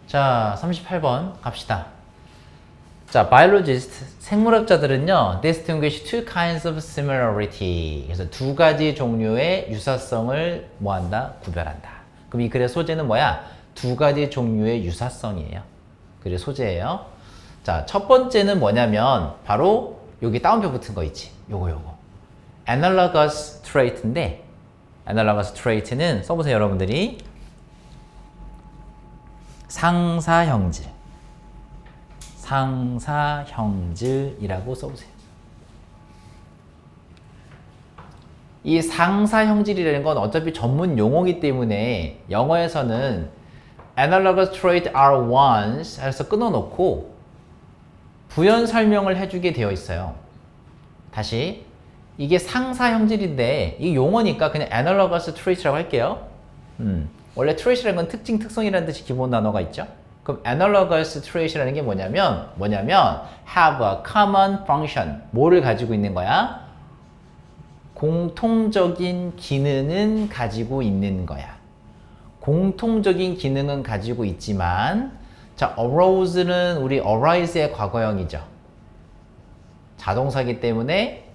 자, 38번 갑시다. 자, biologist, 생물학자들은요, distinguish two kinds of similarity. 그래서 두 가지 종류의 유사성을 뭐한다? 구별한다. 그럼 이 글의 소재는 뭐야? 두 가지 종류의 유사성이에요. 글의 소재예요. 자, 첫 번째는 뭐냐면 바로 여기 따옴표 붙은 거 있지. 요거. analogous trait인데 analogous trait는 써보세요, 여러분들이. 상사형질이라고 써보세요. 이 상사형질이라는 건 어차피 전문 용어이기 때문에 영어에서는 analogous trait are ones 해서 끊어놓고 부연 설명을 해주게 되어 있어요. 다시 이게 상사형질인데 이 용어니까 그냥 analogous trait라고 할게요. 원래 trait이라는 건 특징, 특성이라는 뜻이 기본 단어가 있죠. 그럼 analogous trait이라는 게 뭐냐면 have a common function. 뭐를 가지고 있는 거야? 공통적인 기능은 가지고 있는 거야. 공통적인 기능은 가지고 있지만 자, arouse는 우리 arise의 과거형이죠. 자동사기 때문에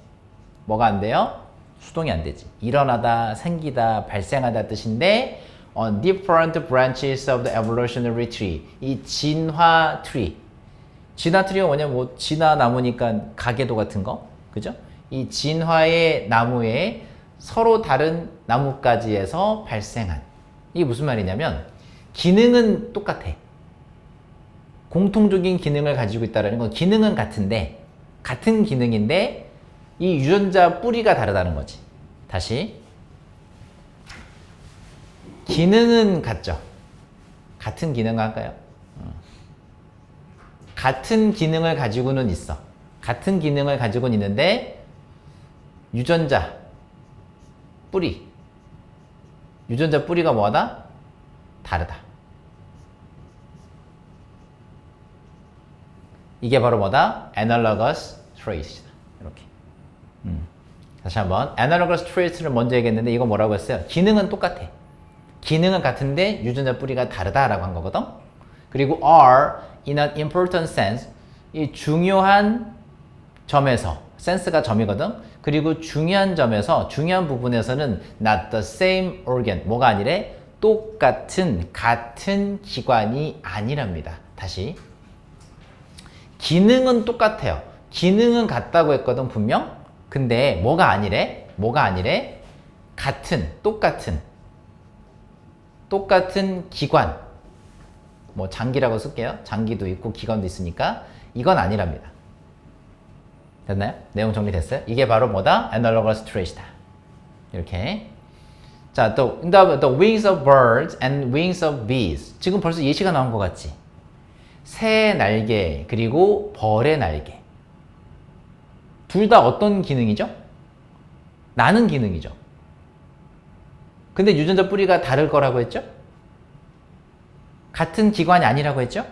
뭐가 안 돼요? 수동이 안 되지. 일어나다, 생기다, 발생하다 뜻인데 on different branches of the evolutionary tree. 이 진화 트리. 진화 트리가 뭐냐면 뭐 진화 나무니까 가계도 같은 거. 그죠? 이 진화의 나무에 서로 다른 나뭇가지에서 발생한. 이게 무슨 말이냐면 기능은 똑같아. 공통적인 기능을 가지고 있다는 건 기능은 같은데 같은 기능인데 이 유전자 뿌리가 다르다는 거지. 다시 기능은 같죠. 같은 기능 할까요? 같은 기능을 가지고는 있어. 같은 기능을 가지고는 있는데 유전자 뿌리가 뭐하다? 다르다. 이게 바로 뭐다? analogous trait이다. 이렇게. 다시 한번 analogous trait를 먼저 얘기했는데 이거 뭐라고 했어요? 기능은 똑같아. 기능은 같은데 유전자 뿌리가 다르다라고 한 거거든. 그리고 are in an important sense. 이 중요한 점에서 sense가 점이거든. 그리고 중요한 점에서 중요한 부분에서는 not the same organ. 뭐가 아니래? 같은 기관이 아니랍니다. 다시. 기능은 똑같아요. 기능은 같다고 했거든, 분명. 근데 뭐가 아니래? 똑같은 기관. 뭐 장기라고 쓸게요. 장기도 있고 기관도 있으니까 이건 아니랍니다. 됐나요? 내용 정리됐어요? 이게 바로 뭐다? analogous trait이다. 이렇게. 자, 또 the wings of birds and wings of bees. 지금 벌써 예시가 나온 것 같지? 새 날개 그리고 벌의 날개. 둘 다 어떤 기능이죠? 나는 기능이죠. 근데 유전자 뿌리가 다를 거라고 했죠? 같은 기관이 아니라고 했죠?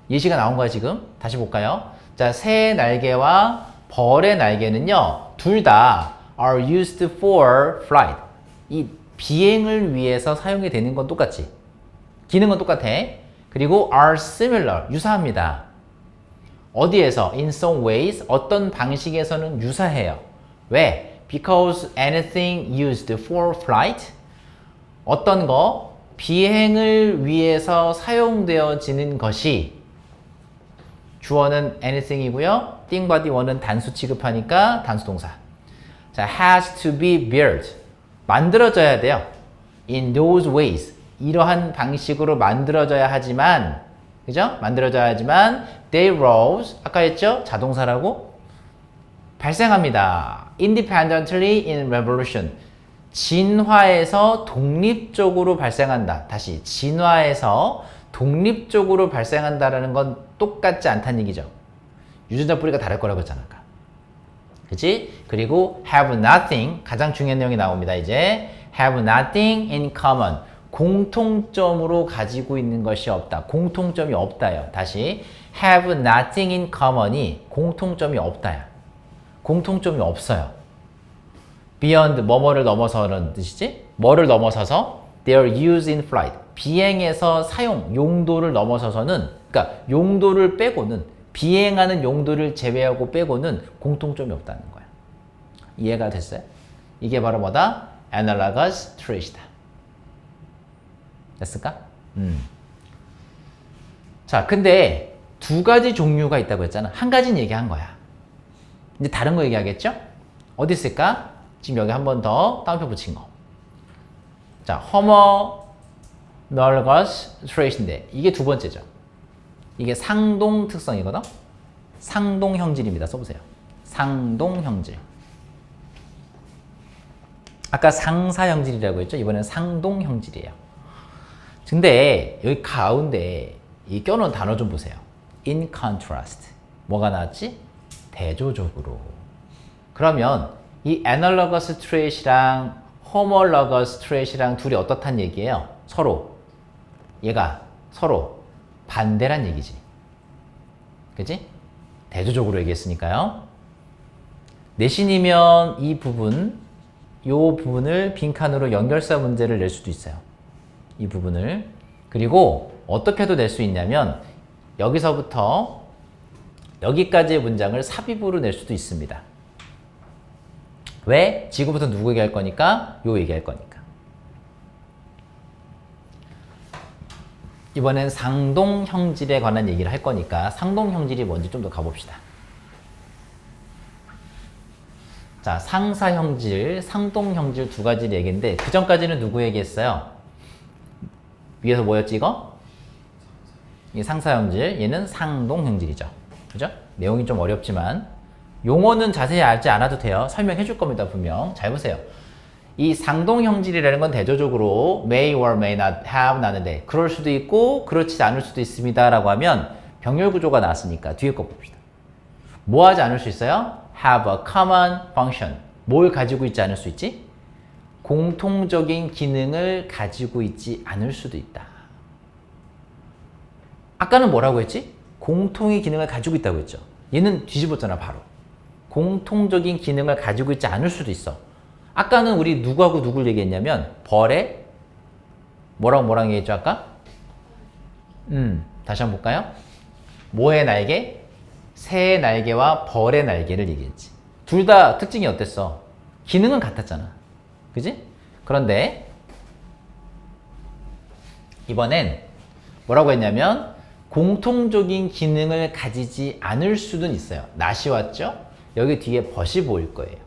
예시가 나온 거야 지금. 다시 볼까요? 자, 새 날개와 벌의 날개는요, 둘 다 are used for flight. 이 비행을 위해서 사용이 되는 건 똑같지. 기능은 똑같아. 그리고 are similar, 유사합니다. 어디에서? in some ways, 어떤 방식에서는 유사해요. 왜? Because anything used for flight, 어떤 거, 비행을 위해서 사용되어지는 것이 주어는 anything이고요. thing body 원은 단수 취급하니까 단수 동사. 자, has to be built. 만들어져야 돼요. in those ways. 이러한 방식으로 만들어져야 하지만, 그죠? they rose. 아까 했죠? 자동사라고. 발생합니다. independently in revolution. 진화에서 독립적으로 발생한다. 다시, 진화에서 독립적으로 발생한다라는 건 똑같지 않다는 얘기죠. 유전자 뿌리가 다를 거라고 했잖아. 그치? 그리고 have nothing, 가장 중요한 내용이 나옵니다. 이제 have nothing in common, 공통점으로 가지고 있는 것이 없다. 공통점이 없다요. 다시 have nothing in common이 공통점이 없다요. 공통점이 없어요. beyond 뭐뭐를 넘어서는 뜻이지? 뭐를 넘어서서 their use in flight, 비행에서 사용, 용도를 넘어서서는, 그러니까 용도를 빼고는, 비행하는 용도를 제외하고 빼고는 공통점이 없다는 거야. 이해가 됐어요? 이게 바로 뭐다? analogous trait이다. 됐을까? 자, 근데 두 가지 종류가 있다고 했잖아. 한 가지는 얘기한 거야. 이제 다른 거 얘기하겠죠? 어디 있을까? 지금 여기 한 번 더 따옴표 붙인 거. 자, homologous trait인데 이게 두 번째죠. 이게 상동 특성이거든. 상동 형질입니다. 써보세요. 상동 형질. 아까 상사 형질이라고 했죠. 이번엔 상동 형질이에요. 근데 여기 가운데 이 껴놓은 단어 좀 보세요. in contrast. 뭐가 나왔지? 대조적으로. 그러면 이 analogous trait이랑 homologous trait이랑 둘이 어떻단 얘기예요? 서로. 얘가 서로 반대란 얘기지. 그치? 대조적으로 얘기했으니까요. 내신이면 이 부분을 빈칸으로 연결사 문제를 낼 수도 있어요. 이 부분을. 그리고 어떻게도 낼 수 있냐면 여기서부터 여기까지의 문장을 삽입으로 낼 수도 있습니다. 왜? 지금부터 누구 얘기할 거니까? 요 얘기할 거니까. 이번엔 상동 형질에 관한 얘기를 할 거니까 상동 형질이 뭔지 좀 더 가봅시다. 자, 상사 형질, 상동 형질 두 가지 얘기인데 그 전까지는 누구 얘기했어요? 위에서 뭐였지 이거? 이 상사 형질, 얘는 상동 형질이죠. 그죠? 내용이 좀 어렵지만 용어는 자세히 알지 않아도 돼요. 설명해 줄 겁니다, 분명. 잘 보세요. 이 상동 형질이라는 건 대조적으로 may or may not have 나는데 그럴 수도 있고 그렇지 않을 수도 있습니다 라고 하면 병렬 구조가 나왔으니까 뒤에 거 봅시다. 뭐 하지 않을 수 있어요? have a common function. 뭘 가지고 있지 않을 수 있지? 공통적인 기능을 가지고 있지 않을 수도 있다. 아까는 뭐라고 했지? 공통의 기능을 가지고 있다고 했죠. 얘는 뒤집었잖아, 바로. 공통적인 기능을 가지고 있지 않을 수도 있어. 아까는 우리 누구하고 누굴 얘기했냐면 벌에 뭐랑 얘기했죠 아까? 다시 한번 볼까요? 뭐의 날개? 새의 날개와 벌의 날개를 얘기했지. 둘 다 특징이 어땠어? 기능은 같았잖아. 그지? 그런데 이번엔 뭐라고 했냐면 공통적인 기능을 가지지 않을 수는 있어요. not이 왔죠? 여기 뒤에 but이 보일 거예요.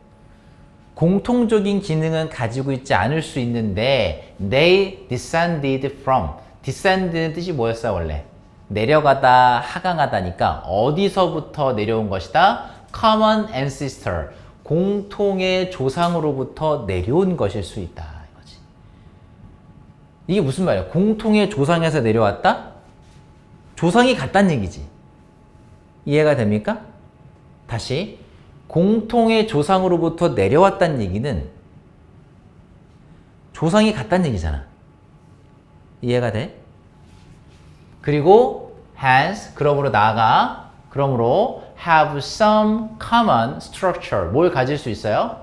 공통적인 기능은 가지고 있지 않을 수 있는데 they descended from. descend는 뜻이 뭐였어요 원래? 내려가다, 하강하다니까 어디서부터 내려온 것이다? common ancestor. 공통의 조상으로부터 내려온 것일 수 있다. 이거지. 이게 무슨 말이야? 공통의 조상에서 내려왔다? 조상이 같다는 얘기지. 이해가 됩니까? 다시. 공통의 조상으로부터 내려왔다는 얘기는 조상이 같다는 얘기잖아. 이해가 돼? 그리고 hence, 그러므로 나아가, 그러므로 have some common structure. 뭘 가질 수 있어요?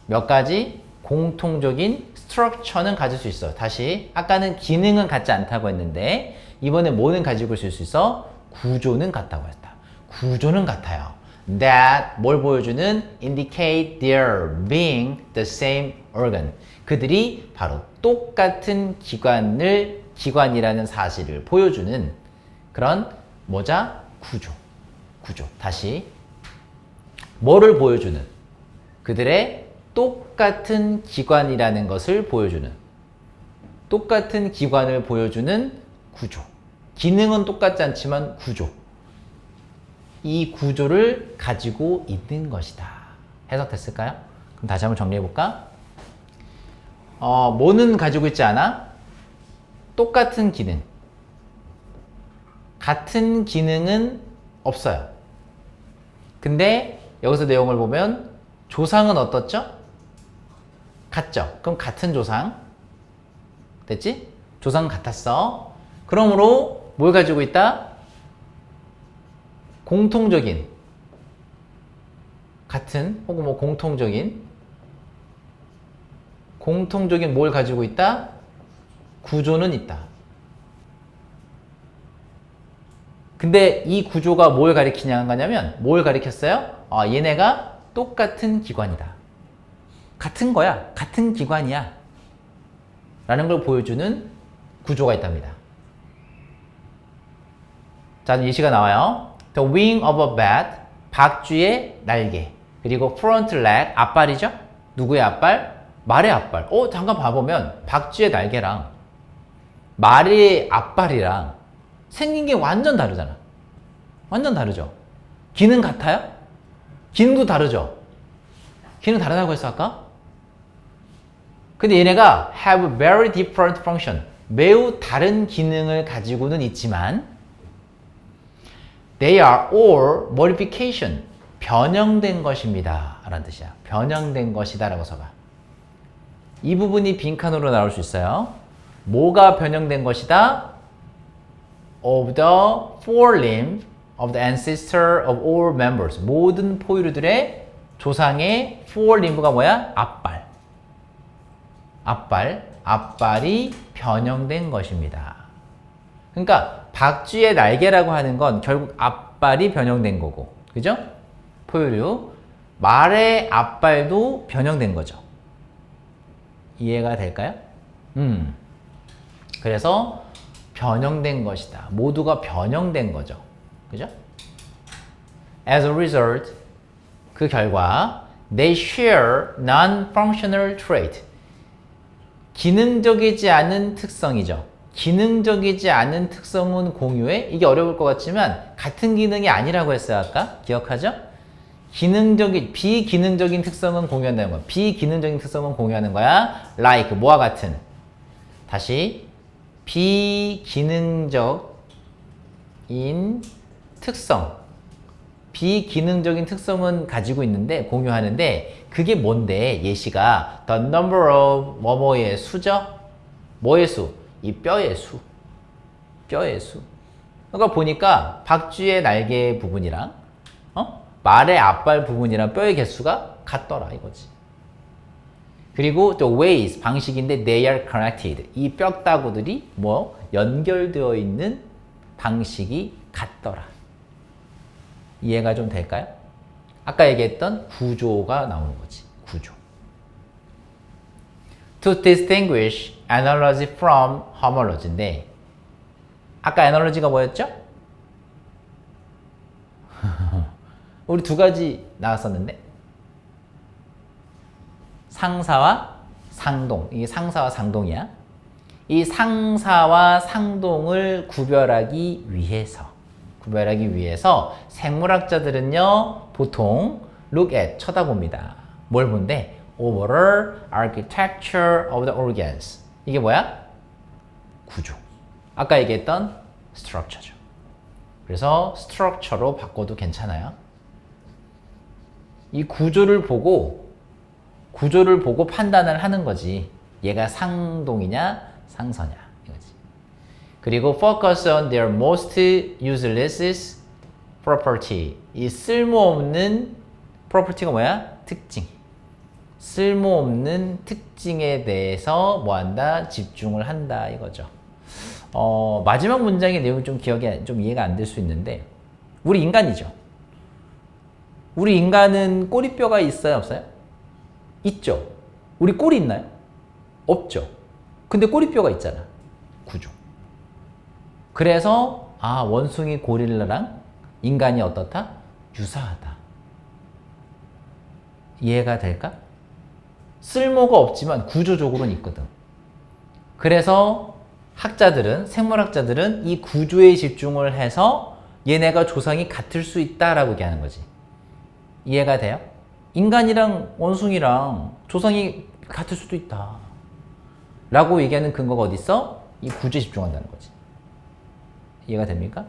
몇 가지 공통적인 structure는 가질 수 있어. 다시, 아까는 기능은 같지 않다고 했는데 이번에 뭐는 가지고 있을 수 있어? 구조는 같다고 했다. 구조는 같아요. That 뭘 보여주는? Indicate their being the same organ. 그들이 바로 똑같은 기관이라는 사실을 보여주는 그런 뭐자? 구조. 다시 뭐를 보여주는? 그들의 똑같은 기관이라는 것을 보여주는 똑같은 기관을 보여주는 구조. 기능은 똑같지 않지만 구조. 이 구조를 가지고 있는 것이다. 해석됐을까요? 그럼 다시 한번 정리해볼까? 뭐는 가지고 있지 않아? 똑같은 기능. 같은 기능은 없어요. 근데 여기서 내용을 보면 조상은 어떻죠? 같죠? 그럼 같은 조상. 됐지? 조상은 같았어. 그러므로 뭘 가지고 있다? 공통적인 같은 혹은 뭐 공통적인 뭘 가지고 있다? 구조는 있다. 근데 이 구조가 뭘 가리키냐면 뭘 가리켰어요? 얘네가 똑같은 기관이다. 같은 거야. 같은 기관이야. 라는 걸 보여주는 구조가 있답니다. 자, 예시가 나와요. The wing of a bat, 박쥐의 날개. 그리고 front leg, 앞발이죠? 누구의 앞발? 말의 앞발. 잠깐 봐보면 박쥐의 날개랑 말의 앞발이랑 생긴 게 완전 다르잖아. 완전 다르죠? 기능 같아요? 기능도 다르죠? 기능 다르다고 했어, 아까? 근데 얘네가 have very different function. 매우 다른 기능을 가지고는 있지만 they are all modification. 변형된 것입니다. 라는 뜻이야. 변형된 것이다 라고 써봐. 이 부분이 빈칸으로 나올 수 있어요. 뭐가 변형된 것이다? Of the forelimb of the ancestor of all members. 모든 포유류들의 조상의 forelimb가 뭐야? 앞발. 앞발이 변형된 것입니다. 그러니까 박쥐의 날개라고 하는 건 결국 앞발이 변형된 거고, 그죠? 포유류. 말의 앞발도 변형된 거죠. 이해가 될까요? 그래서 변형된 것이다. 모두가 변형된 거죠. 그죠? As a result, 그 결과 they share non-functional trait. 기능적이지 않은 특성이죠. 기능적이지 않은 특성은 공유해. 이게 어려울 것 같지만 같은 기능이 아니라고 했어요. 아까 기억하죠? 비기능적인 특성은 공유한다는 거야. 비기능적인 특성은 공유하는 거야. Like 뭐와 같은. 다시 비기능적인 특성. 비기능적인 특성은 가지고 있는데 공유하는데 그게 뭔데? 예시가 the number of 뭐뭐의 수죠? 뭐의 수? 이 뼈의 수. 뼈의 수. 그러니까 보니까 박쥐의 날개 부분이랑 말의 앞발 부분이랑 뼈의 개수가 같더라 이거지. 그리고 또 ways 방식인데 they are connected. 이 뼈다구들이 뭐 연결되어 있는 방식이 같더라. 이해가 좀 될까요? 아까 얘기했던 구조가 나오는 거지. 구조. To distinguish analogy from homology인데 아까 analogy가 뭐였죠? 우리 두 가지 나왔었는데 상사와 상동. 이게 상사와 상동이야. 이 상사와 상동을 구별하기 위해서 생물학자들은요 보통 look at 쳐다봅니다. 뭘 본대? Overall architecture of the organs. 이게 뭐야? 구조. 아까 얘기했던 structure죠. 그래서 structure로 바꿔도 괜찮아요. 이 구조를 보고 판단을 하는 거지. 얘가 상동이냐 상서냐 이거지. 그리고 focus on their most useless property. 이 쓸모없는 property가 뭐야? 특징. 쓸모없는 특징에 대해서 뭐한다? 집중을 한다 이거죠. 마지막 문장의 내용이 좀 이해가 안 될 수 있는데 우리 인간이죠. 우리 인간은 꼬리뼈가 있어요, 없어요? 있죠. 우리 꼬리 있나요? 없죠. 근데 꼬리뼈가 있잖아. 구조. 그래서 원숭이 고릴라랑 인간이 어떻다? 유사하다. 이해가 될까? 쓸모가 없지만 구조적으로는 있거든. 그래서 생물학자들은 이 구조에 집중을 해서 얘네가 조상이 같을 수 있다라고 얘기하는 거지. 이해가 돼요? 인간이랑 원숭이랑 조상이 같을 수도 있다. 라고 얘기하는 근거가 어디 있어? 이 구조에 집중한다는 거지. 이해가 됩니까?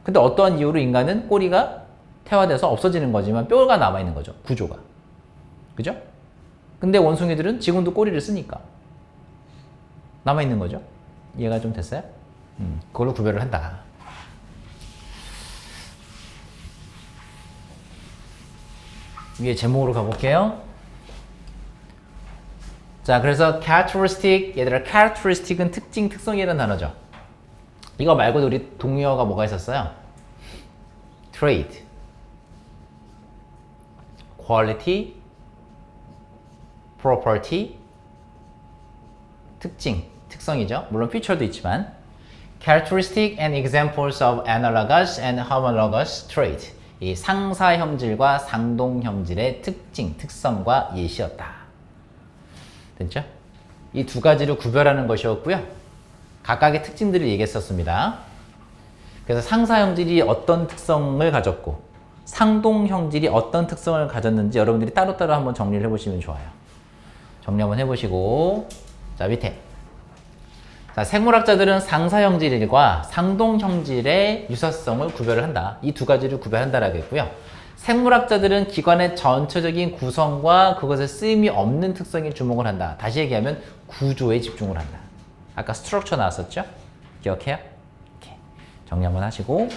근데 어떠한 이유로 인간은 꼬리가 퇴화돼서 없어지는 거지만 뼈가 남아있는 거죠. 구조가. 그죠? 근데 원숭이들은 지금도 꼬리를 쓰니까 남아있는 거죠. 이해가 좀 됐어요? 그걸로 구별을 한다. 위에 제목으로 가볼게요. 자, 그래서 characteristic, 얘들아 characteristic은 특징, 특성이라는 단어죠. 이거 말고도 우리 동의어가 뭐가 있었어요? trait, quality, property, 특징, 특성이죠. 물론 feature도 있지만 characteristic and examples of analogous and homologous trait. 이 상사형질과 상동형질의 특징, 특성과 예시였다. 됐죠? 이 두 가지를 구별하는 것이었고요. 각각의 특징들을 얘기했었습니다. 그래서 상사형질이 어떤 특성을 가졌고 상동형질이 어떤 특성을 가졌는지 여러분들이 따로따로 한번 정리를 해보시면 좋아요. 정리 한번 해보시고 자 밑에 자, 생물학자들은 상사형질과 상동형질의 유사성을 구별을 한다. 이 두 가지를 구별한다라고 했고요. 생물학자들은 기관의 전체적인 구성과 그것의 쓰임이 없는 특성에 주목을 한다. 다시 얘기하면 구조에 집중을 한다. 아까 스트럭처 나왔었죠? 기억해요? 이렇게 정리 한번 하시고